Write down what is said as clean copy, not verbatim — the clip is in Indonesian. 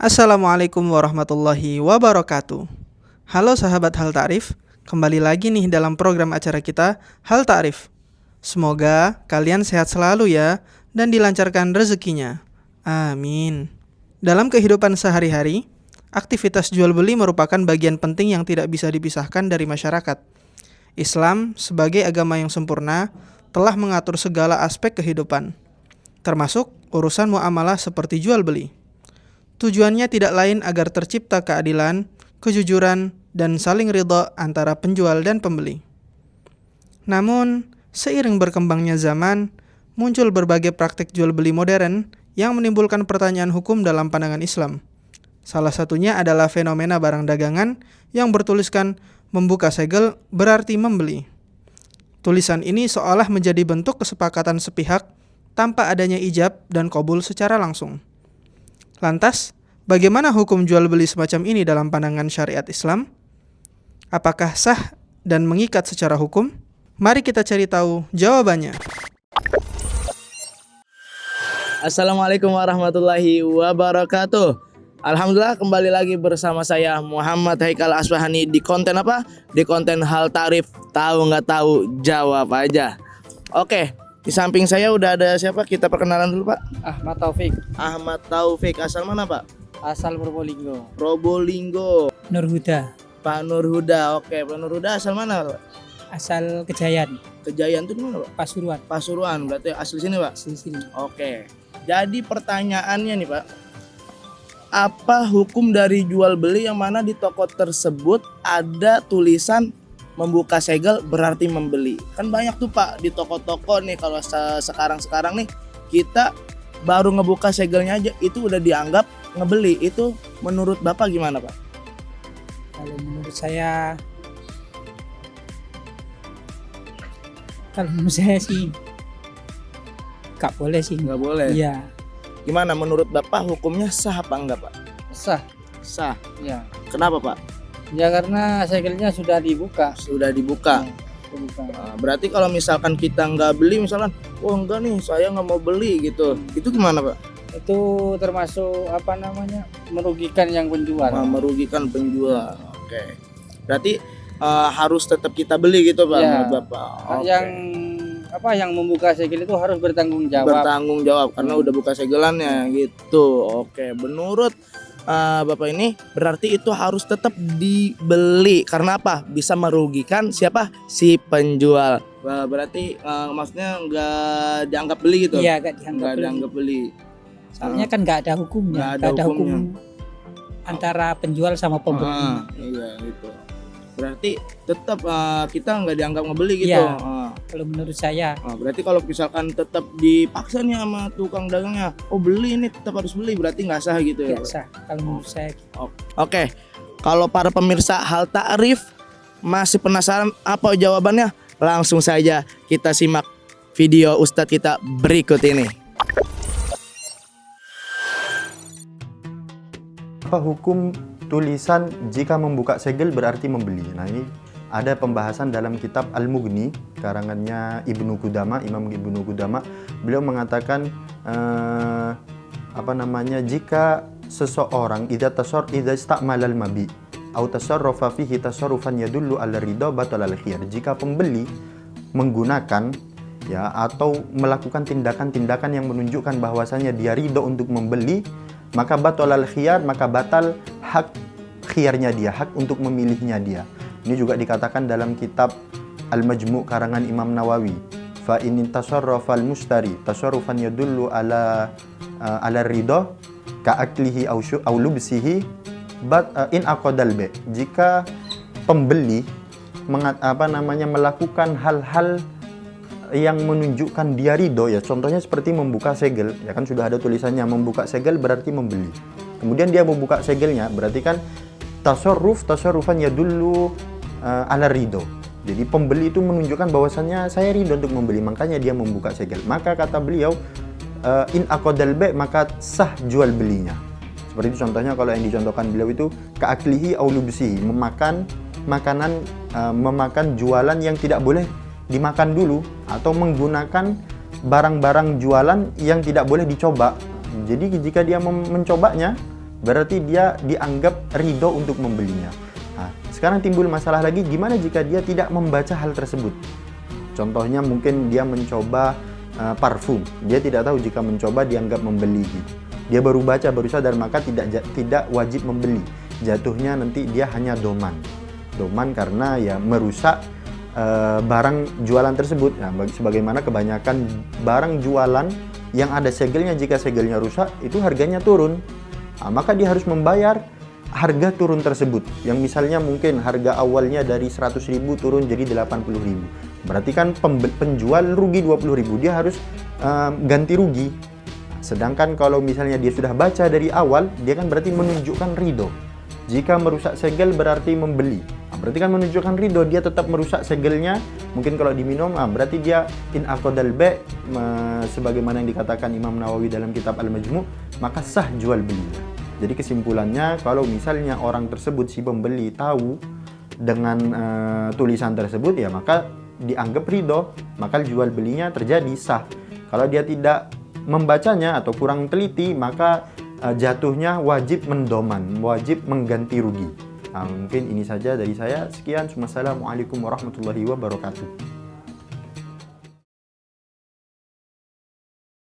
Assalamualaikum warahmatullahi wabarakatuh. Halo sahabat Hal Ta'rif, kembali lagi nih dalam program acara kita Hal Ta'rif. Semoga kalian sehat selalu ya dan dilancarkan rezekinya. Amin. Dalam kehidupan sehari-hari, aktivitas jual beli merupakan bagian penting yang tidak bisa dipisahkan dari masyarakat. Islam sebagai agama yang sempurna telah mengatur segala aspek kehidupan, termasuk urusan muamalah seperti jual beli. Tujuannya tidak lain agar tercipta keadilan, kejujuran, dan saling ridha antara penjual dan pembeli. Namun, seiring berkembangnya zaman, muncul berbagai praktik jual beli modern yang menimbulkan pertanyaan hukum dalam pandangan Islam. Salah satunya adalah fenomena barang dagangan yang bertuliskan membuka segel berarti membeli. Tulisan ini seolah menjadi bentuk kesepakatan sepihak tanpa adanya ijab dan qabul secara langsung. Lantas, bagaimana hukum jual beli semacam ini dalam pandangan syariat Islam? Apakah sah dan mengikat secara hukum? Mari kita cari tahu jawabannya. Assalamualaikum warahmatullahi wabarakatuh. Alhamdulillah kembali lagi bersama saya Muhammad Haikal Asbahani di konten apa? Di konten Hal Ta'rif, tahu nggak tahu jawab aja. Oke. Di samping saya udah ada siapa? Kita perkenalan dulu, Pak. Ahmad Taufik, Ahmad Taufik. Asal mana, Pak? asal Probolinggo. Probolinggo. Nurhuda, Pak Nurhuda. Oke, Pak Nurhuda asal mana, Pak? asal Kejayan, Kejayaan itu di mana, Pak? Pasuruan. Pasuruan. Berarti asli sini, Pak? Sini. Oke. Jadi pertanyaannya nih, Pak. Apa hukum dari jual beli yang mana di toko tersebut ada tulisan membuka segel berarti membeli? Kan banyak tuh Pak di toko-toko nih, kalau sekarang nih kita baru ngebuka segelnya aja itu udah dianggap ngebeli. Itu menurut Bapak gimana Pak? Kalau menurut saya sih nggak boleh sih. Nggak boleh. Iya, Gimana menurut Bapak hukumnya sah apa enggak Pak? sah. Sah. Ya, Kenapa Pak? ya karena segelnya sudah dibuka. Sudah dibuka. Nah, berarti kalau misalkan kita nggak beli, misalkan, oh enggak nih saya nggak mau beli gitu, itu gimana Pak? Itu termasuk merugikan yang penjual. Merugikan penjual. Oke. Berarti harus tetap kita beli gitu Pak, Ya. menurut Bapak. Oke. Yang membuka segel itu harus bertanggung jawab. Bertanggung jawab karena udah buka segelannya gitu. Oke, menurut Bapak ini berarti itu harus tetap dibeli karena apa? Bisa merugikan siapa? Si penjual. Berarti maksudnya nggak dianggap beli gitu? Iya, nggak dianggap beli. beli. Soalnya kan nggak ada hukumnya. Nggak ada Nggak hukumnya. hukum antara penjual sama pembeli. Iya gitu. Berarti tetap kita nggak dianggap ngebeli gitu. Iya. Kalau menurut saya. Berarti kalau misalkan tetap dipaksa nih sama tukang dagangnya, oh beli ini tetap harus beli, berarti nggak sah gitu ya? Biasa kalau menurut saya. Oke, kalau para pemirsa Hal Ta'rif masih penasaran apa jawabannya, langsung saja kita simak video Ustadz kita berikut ini. Apa hukum tulisan jika membuka segel berarti membeli? Nah, ini ada pembahasan dalam kitab Al-Mughni karangannya Ibnu Qudama, Imam Ibnu Qudama. Beliau mengatakan jika seseorang idza istamala al-mabi au tasarrafa fihi tasarrufan yadullu ala ridha batal al-khiyar. Jika pembeli menggunakan atau melakukan tindakan-tindakan yang menunjukkan bahwasanya dia ridha untuk membeli, maka batal al-khiyar, maka batal hak khiyarnya dia, hak untuk memilihnya dia. Ini juga dikatakan dalam kitab Al-Majmu' karangan Imam Nawawi. Fa in tasarrafa al-mushtari tasarrufan yadullu ala ridha ka aklihi aw lubsihi in aqadal ba'. Jika pembeli melakukan hal-hal yang menunjukkan dia ridho, contohnya seperti membuka segel, kan sudah ada tulisannya membuka segel berarti membeli. Kemudian dia membuka segelnya, berarti kan tasarrufan yadullu ala ridho. Jadi pembeli itu menunjukkan bahwasannya saya ridho untuk membeli, makanya dia membuka segel. Maka kata beliau in aqadal ba', maka sah jual belinya. Seperti itu contohnya kalau yang dicontohkan beliau itu ka'aklihi aw lubsihi, memakan makanan memakan jualan yang tidak boleh dimakan dulu, atau menggunakan barang-barang jualan yang tidak boleh dicoba. Jadi jika dia mencobanya, berarti dia dianggap ridho untuk membelinya. Nah, sekarang timbul masalah lagi, gimana jika dia tidak membaca hal tersebut? Contohnya mungkin dia mencoba parfum, dia tidak tahu jika mencoba dianggap membeli gitu. Dia baru baca, baru sadar, maka tidak wajib membeli. Jatuhnya nanti dia hanya doman karena ya merusak barang jualan tersebut. Nah, sebagaimana kebanyakan barang jualan yang ada segelnya, jika segelnya rusak itu harganya turun. Nah, maka dia harus membayar harga turun tersebut, yang misalnya mungkin harga awalnya dari 100.000 turun jadi 80.000. Berarti kan penjual rugi 20.000, dia harus ganti rugi. Sedangkan kalau misalnya dia sudah baca dari awal, dia kan berarti menunjukkan ridho. Jika merusak segel berarti membeli, berarti kan menunjukkan ridho, dia tetap merusak segelnya. Mungkin kalau diminum, berarti dia in aqdal ba', sebagaimana yang dikatakan Imam Nawawi dalam kitab Al-Majmu', maka sah jual belinya. Jadi kesimpulannya, kalau misalnya orang tersebut, si pembeli, tahu dengan tulisan tersebut, ya maka dianggap ridho, maka jual belinya terjadi sah. Kalau dia tidak membacanya atau kurang teliti, maka jatuhnya wajib mendoman, wajib mengganti rugi. Nah, mungkin ini saja dari saya. Sekian, wassalamualaikum warahmatullahi wabarakatuh.